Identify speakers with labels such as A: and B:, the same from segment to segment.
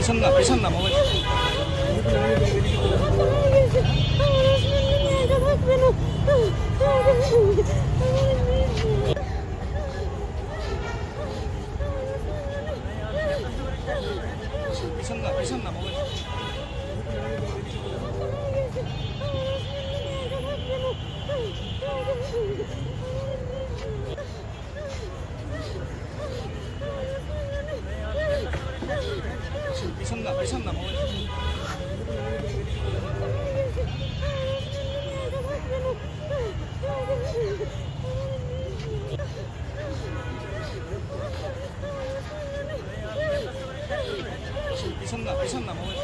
A: পেছন না মোবাইল পেছন না মোবাইল পেছন না মোবাইল পেছন না মোবাইল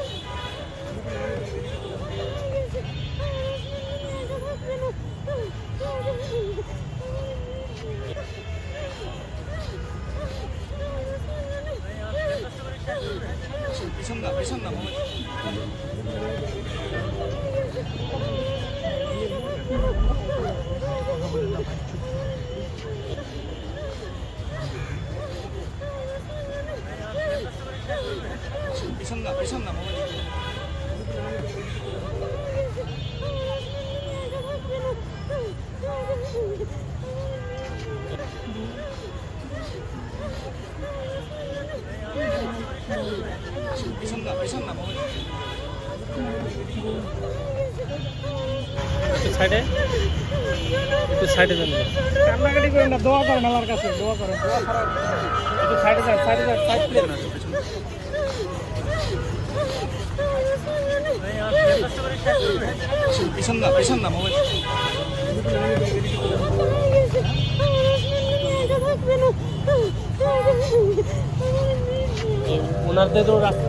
A: পেছন না মোবাইল পেছন না মোবাইল পেছন না মোবাইল
B: একটু সাইডে যান, কান্নাকাটি করেন না, দোয়া করেন আল্লাহর কাছে, দোয়া করেন, দোয়া করার একটু সাইড প্লেন
A: পেছন না মোবাইল
B: ওনারদের রাস্তা